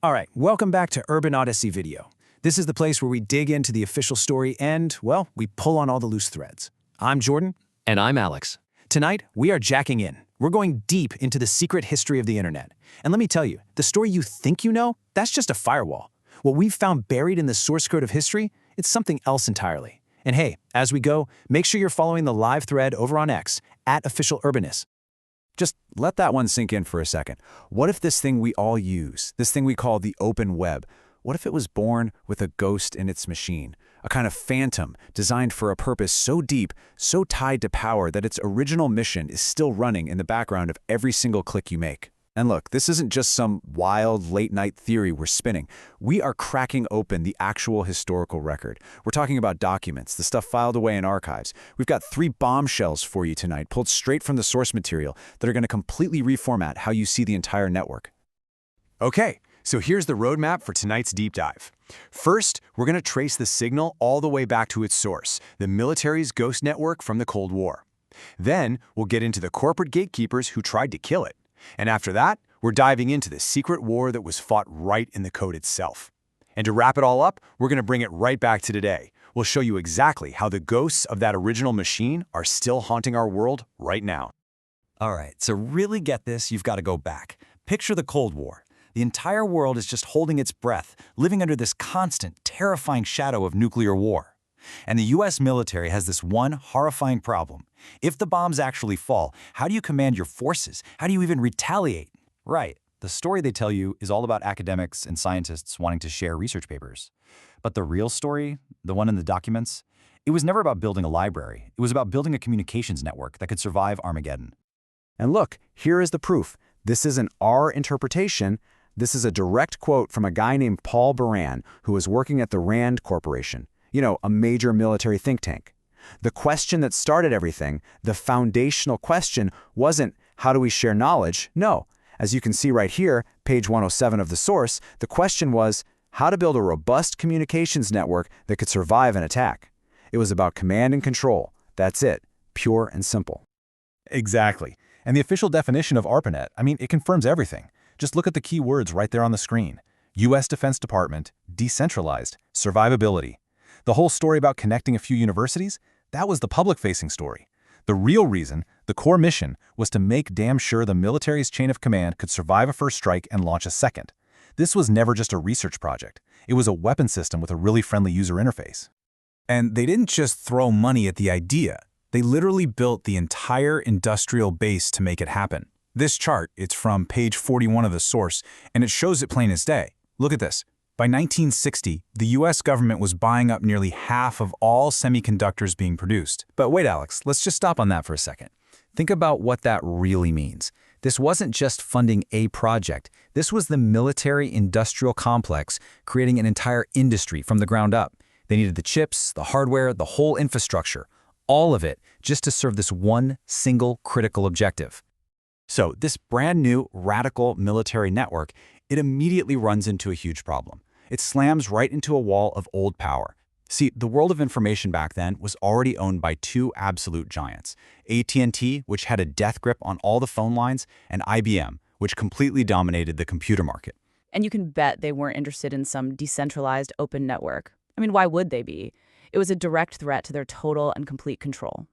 All right, welcome back to Urban Odyssey Video. This is the place where we dig into the official story and, well, we pull on all the loose threads. I'm Jordan. And I'm Alex. Tonight, we are jacking in. We're going deep into the secret history of the internet. And let me tell you, the story you think you know, that's just a firewall. What we've found buried in the source code of history, it's something else entirely. And hey, as we go, make sure you're following the live thread over on X, @OfficialUrbanist. Just let that one sink in for a second. What if this thing we all use, this thing we call the open web, what if it was born with a ghost in its machine? A kind of phantom designed for a purpose so deep, so tied to power that its original mission is still running in the background of every single click you make. And look, this isn't just some wild late-night theory we're spinning. We are cracking open the actual historical record. We're talking about documents, the stuff filed away in archives. We've got 3 bombshells for you tonight, pulled straight from the source material, that are going to completely reformat how you see the entire network. Okay, so here's the roadmap for tonight's deep dive. First, we're going to trace the signal all the way back to its source, the military's ghost network from the Cold War. Then, we'll get into the corporate gatekeepers who tried to kill it. And after that, we're diving into the secret war that was fought right in the code itself. And to wrap it all up, we're going to bring it right back to today. We'll show you exactly how the ghosts of that original machine are still haunting our world right now. All right, to really get this, you've got to go back. Picture the Cold War. The entire world is just holding its breath, living under this constant, terrifying shadow of nuclear war. And the US military has this one horrifying problem. If the bombs actually fall, how do you command your forces? How do you even retaliate? Right, the story they tell you is all about academics and scientists wanting to share research papers. But the real story, the one in the documents, it was never about building a library. It was about building a communications network that could survive Armageddon. And look, here is the proof. This isn't our interpretation. This is a direct quote from a guy named Paul Baran, who was working at the RAND Corporation. You know, a major military think tank. The question that started everything, the foundational question, wasn't how do we share knowledge? No. As you can see right here, page 107 of the source, the question was how to build a robust communications network that could survive an attack. It was about command and control. That's it. Pure and simple. Exactly. And the official definition of ARPANET, it confirms everything. Just look at the key words right there on the screen. U.S. Defense Department, decentralized, survivability. The whole story about connecting a few universities, that was the public-facing story. The real reason, the core mission, was to make damn sure the military's chain of command could survive a first strike and launch a second. This was never just a research project. It was a weapon system with a really friendly user interface. And they didn't just throw money at the idea. They literally built the entire industrial base to make it happen. This chart, it's from page 41 of the source, and it shows it plain as day. Look at this. By 1960, the US government was buying up nearly half of all semiconductors being produced. But wait, Alex, let's just stop on that for a second. Think about what that really means. This wasn't just funding a project. This was the military-industrial complex creating an entire industry from the ground up. They needed the chips, the hardware, the whole infrastructure, all of it just to serve this one single critical objective. So this brand new radical military network, it immediately runs into a huge problem. It slams right into a wall of old power. See, the world of information back then was already owned by 2 absolute giants, AT&T, which had a death grip on all the phone lines, and IBM, which completely dominated the computer market. And you can bet they weren't interested in some decentralized open network. Why would they be? It was a direct threat to their total and complete control.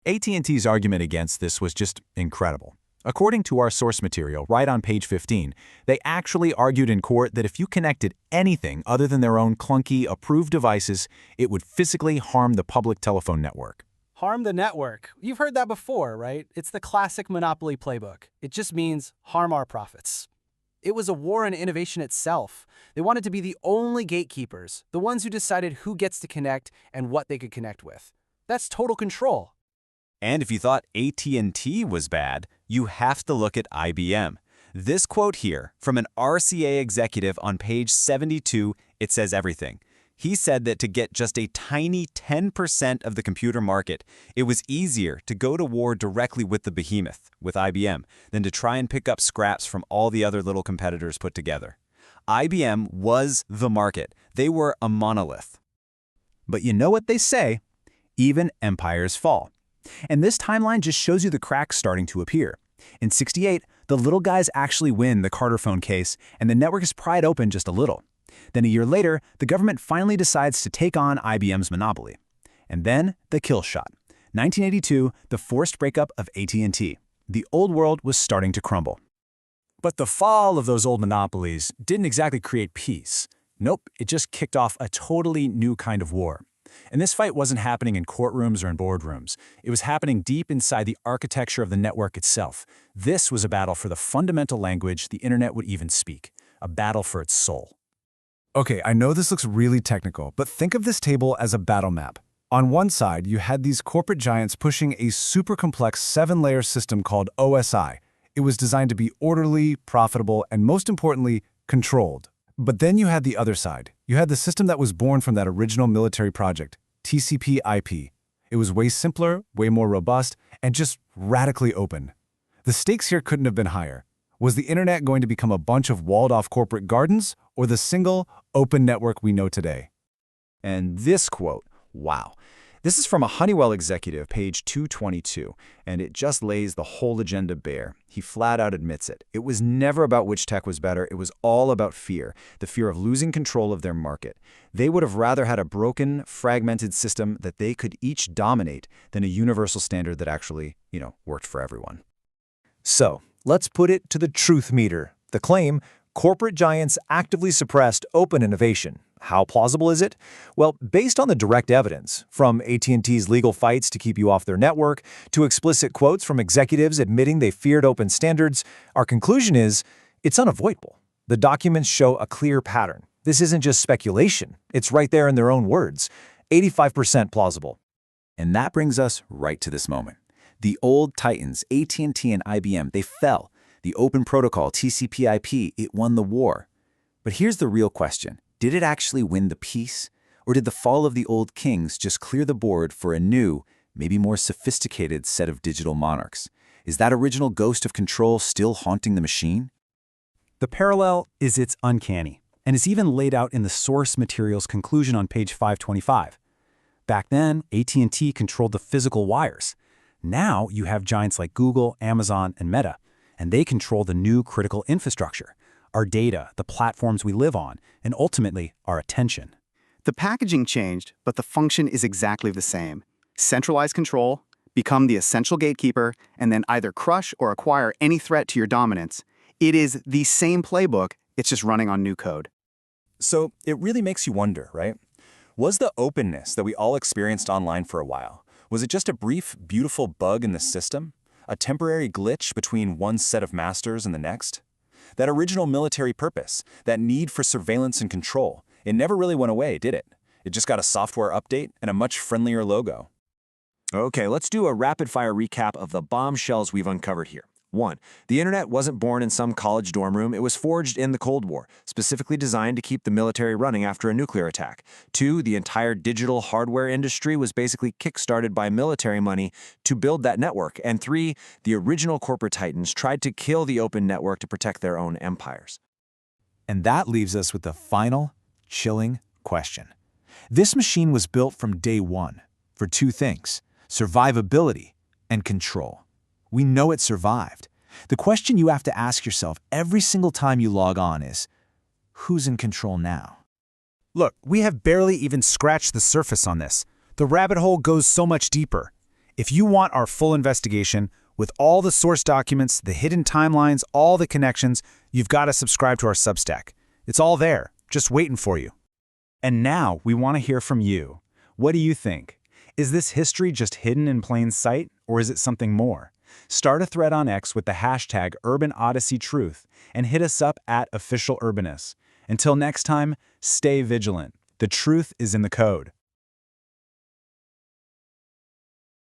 AT&T's argument against this was just incredible. According to our source material, right on page 15, they actually argued in court that if you connected anything other than their own clunky, approved devices, it would physically harm the public telephone network. Harm the network. You've heard that before, right? It's the classic monopoly playbook. It just means harm our profits. It was a war on innovation itself. They wanted to be the only gatekeepers, the ones who decided who gets to connect and what they could connect with. That's total control. And if you thought AT&T was bad, you have to look at IBM. This quote here from an RCA executive on page 72, it says everything. He said that to get just a tiny 10% of the computer market, it was easier to go to war directly with the behemoth, with IBM, than to try and pick up scraps from all the other little competitors put together. IBM was the market. They were a monolith. But you know what they say, even empires fall. And this timeline just shows you the cracks starting to appear. In '68, The little guys actually win the Carter phone case, and the network is pried open just a little. Then a year later, the government finally decides to take on IBM's monopoly. And then the kill shot. 1982, the forced breakup of AT&T. The old world was starting to crumble. But the fall of those old monopolies didn't exactly create peace. Nope, it just kicked off a totally new kind of war. And this fight wasn't happening in courtrooms or in boardrooms. It was happening deep inside the architecture of the network itself. This was a battle for the fundamental language the internet would even speak, a battle for its soul. Okay, I know this looks really technical, but think of this table as a battle map. On one side, you had these corporate giants pushing a super complex 7-layer system called OSI. It was designed to be orderly, profitable, and most importantly, controlled. But then you had the other side. You had the system that was born from that original military project, TCP/IP. It was way simpler, way more robust, and just radically open. The stakes here couldn't have been higher. Was the internet going to become a bunch of walled-off corporate gardens, or the single, open network we know today? And this quote, wow. This is from a Honeywell executive, page 222, and it just lays the whole agenda bare. He flat out admits it. It was never about which tech was better. It was all about fear, the fear of losing control of their market. They would have rather had a broken, fragmented system that they could each dominate than a universal standard that actually, worked for everyone. So, let's put it to the truth meter. The claim, corporate giants actively suppressed open innovation. How plausible is it? Well, based on the direct evidence, from AT&T's legal fights to keep you off their network, to explicit quotes from executives admitting they feared open standards, our conclusion is, it's unavoidable. The documents show a clear pattern. This isn't just speculation. It's right there in their own words. 85% plausible. And that brings us right to this moment. The old titans, AT&T and IBM, they fell. The open protocol, TCP/IP, it won the war. But here's the real question. Did it actually win the peace? Or did the fall of the old kings just clear the board for a new, maybe more sophisticated set of digital monarchs? Is that original ghost of control still haunting the machine? The parallel is it's uncanny, and is even laid out in the source material's conclusion on page 525. Back then, AT&T controlled the physical wires. Now you have giants like Google, Amazon, and Meta, and they control the new critical infrastructure, our data, the platforms we live on, and ultimately, our attention. The packaging changed, but the function is exactly the same. Centralize control, become the essential gatekeeper, and then either crush or acquire any threat to your dominance. It is the same playbook, it's just running on new code. So it really makes you wonder, right? Was the openness that we all experienced online for a while, was it just a brief, beautiful bug in the system? A temporary glitch between one set of masters and the next? That original military purpose, that need for surveillance and control, it never really went away, did it? It just got a software update and a much friendlier logo. Okay, let's do a rapid-fire recap of the bombshells we've uncovered here. 1. The internet wasn't born in some college dorm room, it was forged in the Cold War, specifically designed to keep the military running after a nuclear attack. 2. The entire digital hardware industry was basically kickstarted by military money to build that network. And 3. The original corporate titans tried to kill the open network to protect their own empires. And that leaves us with the final, chilling question. This machine was built from day one for two things: survivability and control. We know it survived. The question you have to ask yourself every single time you log on is, who's in control now? Look, we have barely even scratched the surface on this. The rabbit hole goes so much deeper. If you want our full investigation, with all the source documents, the hidden timelines, all the connections, you've got to subscribe to our Substack. It's all there, just waiting for you. And now we want to hear from you. What do you think? Is this history just hidden in plain sight, or is it something more? Start a thread on X with the hashtag #UrbanOdysseyTruth and hit us up at @OfficialUrbanus. Until next time, stay vigilant. The truth is in the code.